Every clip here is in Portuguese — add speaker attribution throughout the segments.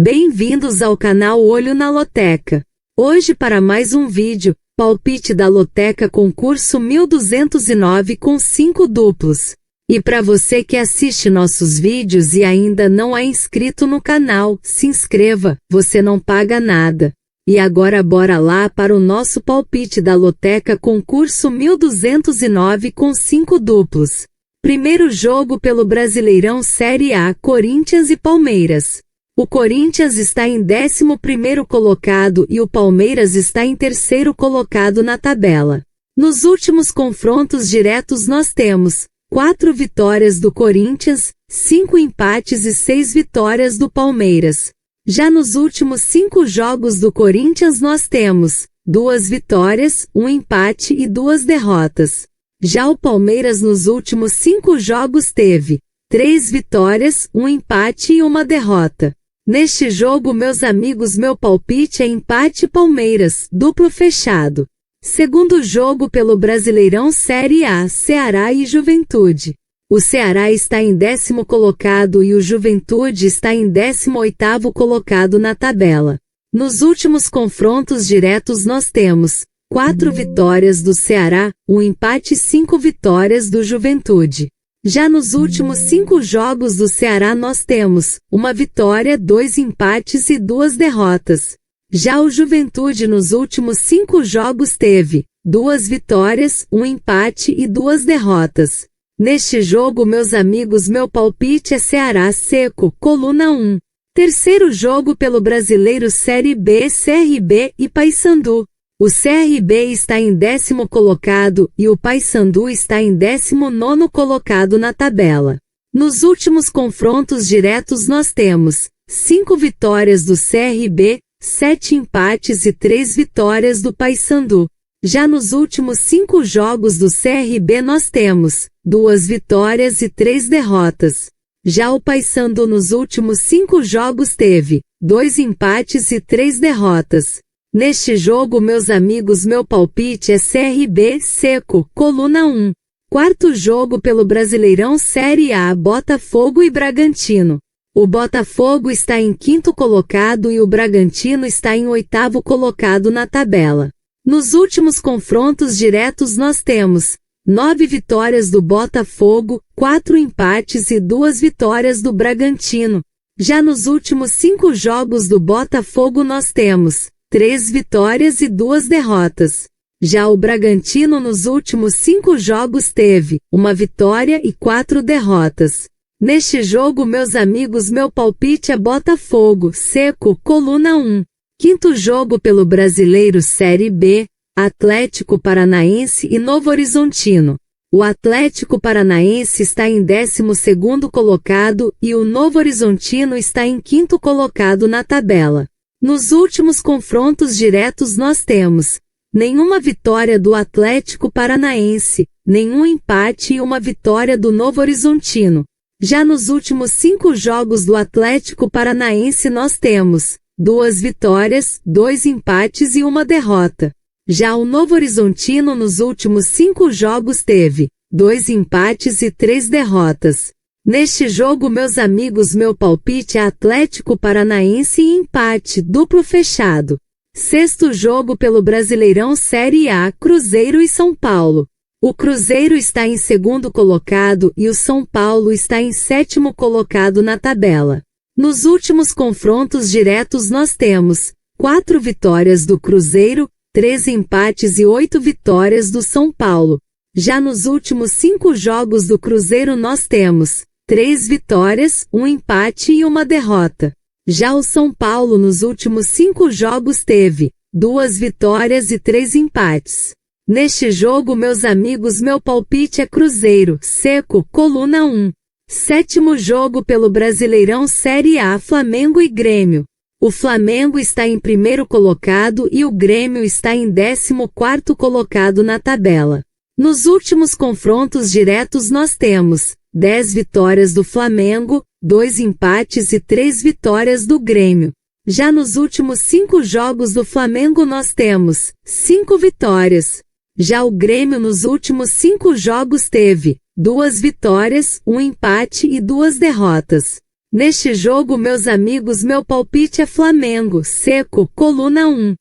Speaker 1: Bem-vindos ao canal Olho na Loteca. Hoje para mais um vídeo, palpite da Loteca concurso 1209 com 5 duplos. E para você que assiste nossos vídeos e ainda não é inscrito no canal, se inscreva, você não paga nada. E agora bora lá para o nosso palpite da Loteca concurso 1209 com 5 duplos. Primeiro jogo pelo Brasileirão Série A, Corinthians e Palmeiras. O Corinthians está em 11º colocado e o Palmeiras está em 3º colocado na tabela. Nos últimos confrontos diretos nós temos 4 vitórias do Corinthians, 5 empates e 6 vitórias do Palmeiras. Já nos últimos 5 jogos do Corinthians nós temos 2 vitórias, 1 empate e 2 derrotas. Já o Palmeiras nos últimos 5 jogos teve 3 vitórias, 1 empate e 1 derrota. Neste jogo, meus amigos, meu palpite é empate Palmeiras, duplo fechado. Segundo jogo pelo Brasileirão Série A, Ceará e Juventude. O Ceará está em 10º colocado e o Juventude está em 18º colocado na tabela. Nos últimos confrontos diretos nós temos 4 vitórias do Ceará, 1 empate e 5 vitórias do Juventude. Já nos últimos 5 jogos do Ceará nós temos 1 vitória, 2 empates e 2 derrotas. Já o Juventude nos últimos 5 jogos teve 2 vitórias, 1 empate e 2 derrotas. Neste jogo, meus amigos, meu palpite é Ceará seco, coluna 1. Terceiro jogo pelo Brasileiro Série B, CRB e Paysandu. O CRB está em 10º colocado e o Paysandu está em 19º colocado na tabela. Nos últimos confrontos diretos nós temos 5 vitórias do CRB, 7 empates e 3 vitórias do Paysandu. Já nos últimos 5 jogos do CRB nós temos 2 vitórias e 3 derrotas. Já o Paysandu nos últimos 5 jogos teve 2 empates e 3 derrotas. Neste jogo, meus amigos, meu palpite é CRB seco, coluna 1. Quarto jogo pelo Brasileirão Série A, Botafogo e Bragantino. O Botafogo está em 5º colocado e o Bragantino está em 8º colocado na tabela. Nos últimos confrontos diretos nós temos 9 vitórias do Botafogo, 4 empates e 2 vitórias do Bragantino. Já nos últimos 5 jogos do Botafogo nós temos 3 vitórias e 2 derrotas. Já o Bragantino nos últimos 5 jogos teve 1 vitória e 4 derrotas. Neste jogo, meus amigos, meu palpite é Botafogo seco, coluna 1. Quinto jogo pelo Brasileiro Série B, Atlético Paranaense e Novo Horizontino. O Atlético Paranaense está em 12º colocado e o Novo Horizontino está em 5º colocado na tabela. Nos últimos confrontos diretos nós temos nenhuma vitória do Atlético Paranaense, nenhum empate e 1 vitória do Novo Horizontino. Já nos últimos 5 jogos do Atlético Paranaense nós temos 2 vitórias, 2 empates e 1 derrota. Já o Novo Horizontino nos últimos 5 jogos teve 2 empates e 3 derrotas. Neste jogo, meus amigos, meu palpite é Atlético Paranaense e empate, duplo fechado. Sexto jogo pelo Brasileirão Série A, Cruzeiro e São Paulo. O Cruzeiro está em 2º colocado e o São Paulo está em 7º colocado na tabela. Nos últimos confrontos diretos nós temos 4 vitórias do Cruzeiro, 3 empates e 8 vitórias do São Paulo. Já nos últimos 5 jogos do Cruzeiro nós temos 3 vitórias, 1 empate e 1 derrota. Já o São Paulo nos últimos 5 jogos teve 2 vitórias e 3 empates. Neste jogo, meus amigos, meu palpite é Cruzeiro seco, coluna 1. Sétimo jogo pelo Brasileirão Série A, Flamengo e Grêmio. O Flamengo está em 1º colocado e o Grêmio está em 14º colocado na tabela. Nos últimos confrontos diretos nós temos 10 vitórias do Flamengo, 2 empates e 3 vitórias do Grêmio. Já nos últimos 5 jogos do Flamengo nós temos 5 vitórias. Já o Grêmio nos últimos 5 jogos teve 2 vitórias, 1 empate e 2 derrotas. Neste jogo, meus amigos, meu palpite é Flamengo, seco, coluna 1.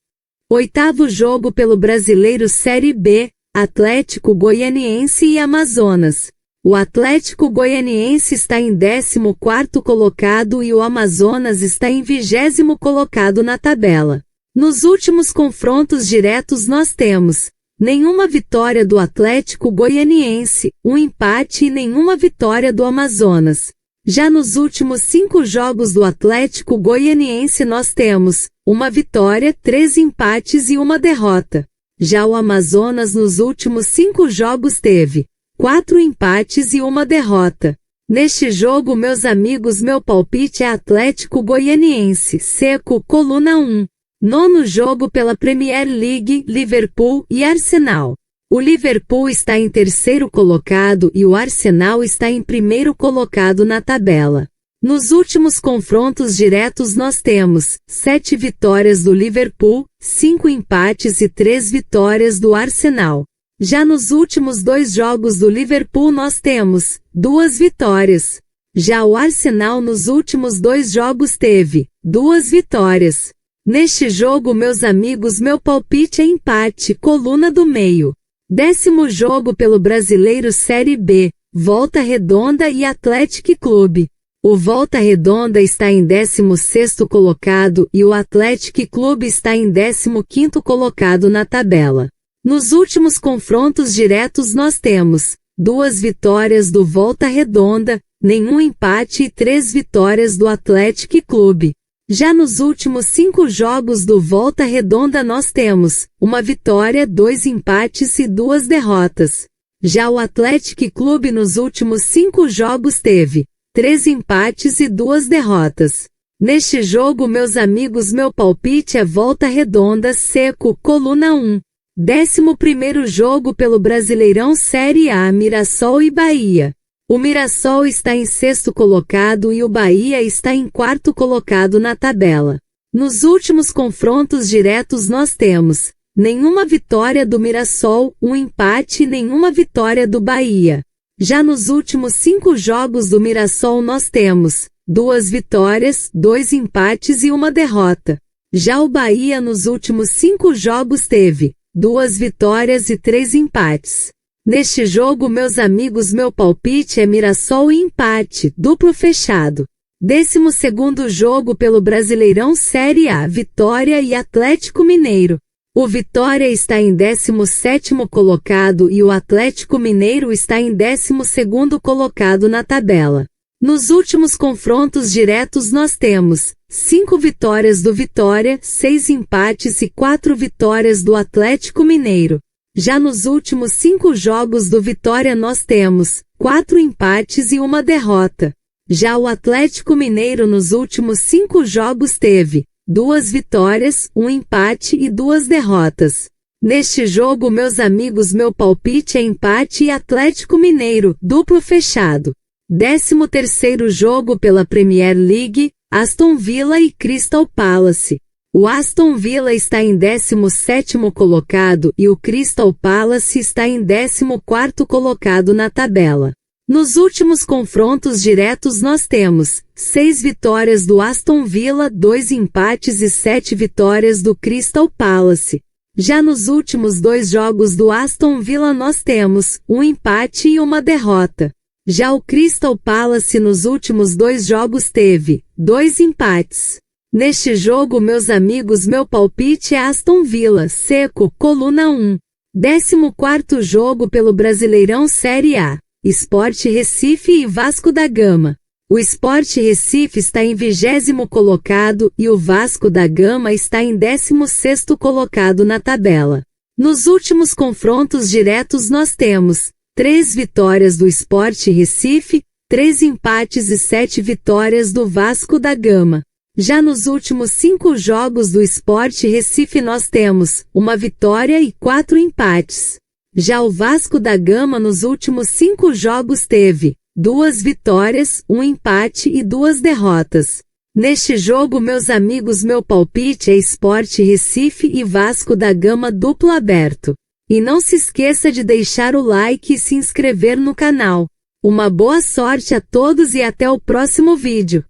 Speaker 1: Oitavo jogo pelo Brasileiro Série B, Atlético Goianiense e Amazonas. O Atlético Goianiense está em 14º colocado e o Amazonas está em 20º colocado na tabela. Nos últimos confrontos diretos nós temos nenhuma vitória do Atlético Goianiense, um empate e nenhuma vitória do Amazonas. Já nos últimos 5 jogos do Atlético Goianiense nós temos uma vitória, 3 empates e uma derrota. Já o Amazonas nos últimos 5 jogos teve 4 empates e uma derrota. Neste jogo, meus amigos, meu palpite é Atlético Goianiense, seco, coluna 1. Nono jogo pela Premier League, Liverpool e Arsenal. O Liverpool está em 3º colocado e o Arsenal está em 1º colocado na tabela. Nos últimos confrontos diretos nós temos 7 vitórias do Liverpool, 5 empates e 3 vitórias do Arsenal. Já nos últimos 2 jogos do Liverpool nós temos 2 vitórias. Já o Arsenal nos últimos 2 jogos teve 2 vitórias. Neste jogo, meus amigos, meu palpite é empate, coluna do meio. 10º jogo pelo Brasileiro Série B, Volta Redonda e Atlético Clube. O Volta Redonda está em 16º colocado e o Atlético Clube está em 15º colocado na tabela. Nos últimos confrontos diretos nós temos 2 vitórias do Volta Redonda, nenhum empate e 3 vitórias do Atlético Clube. Já nos últimos 5 jogos do Volta Redonda nós temos uma vitória, 2 empates e 2 derrotas. Já o Atlético Clube nos últimos 5 jogos teve 3 empates e 2 derrotas. Neste jogo, meus amigos, meu palpite é Volta Redonda, seco, coluna 1. 11º jogo pelo Brasileirão Série A, Mirassol e Bahia. O Mirassol está em 6º colocado e o Bahia está em 4º colocado na tabela. Nos últimos confrontos diretos nós temos nenhuma vitória do Mirassol, um empate e nenhuma vitória do Bahia. Já nos últimos 5 jogos do Mirassol nós temos 2 vitórias, 2 empates e uma derrota. Já o Bahia nos últimos 5 jogos teve 2 vitórias e 3 empates. Neste jogo, meus amigos, meu palpite é Mirassol e empate, duplo fechado. 12º jogo pelo Brasileirão Série A, Vitória e Atlético Mineiro. O Vitória está em 17º colocado e o Atlético Mineiro está em 12º colocado na tabela. Nos últimos confrontos diretos nós temos 5 vitórias do Vitória, 6 empates e 4 vitórias do Atlético Mineiro. Já nos últimos 5 jogos do Vitória nós temos 4 empates e uma derrota. Já o Atlético Mineiro nos últimos 5 jogos teve 2 vitórias, 1 empate e 2 derrotas. Neste jogo, meus amigos, meu palpite é empate e Atlético Mineiro, duplo fechado. 13º jogo pela Premier League, Aston Villa e Crystal Palace. O Aston Villa está em 17º colocado e o Crystal Palace está em 14º colocado na tabela. Nos últimos confrontos diretos nós temos 6 vitórias do Aston Villa, 2 empates e 7 vitórias do Crystal Palace. Já nos últimos 2 jogos do Aston Villa nós temos 1 empate e uma derrota. Já o Crystal Palace nos últimos 2 jogos teve 2 empates. Neste jogo, meus amigos, meu palpite é Aston Villa, seco, coluna 1. 14º jogo pelo Brasileirão Série A, Sport Recife e Vasco da Gama. O Sport Recife está em 20º colocado e o Vasco da Gama está em 16º colocado na tabela. Nos últimos confrontos diretos nós temos 3 vitórias do Sport Recife, 3 empates e 7 vitórias do Vasco da Gama. Já nos últimos 5 jogos do Sport Recife nós temos 1 vitória e 4 empates. Já o Vasco da Gama nos últimos 5 jogos teve 2 vitórias, 1 empate e 2 derrotas. Neste jogo, meus amigos, meu palpite é Sport Recife e Vasco da Gama, duplo aberto. E não se esqueça de deixar o like e se inscrever no canal. Uma boa sorte a todos e até o próximo vídeo.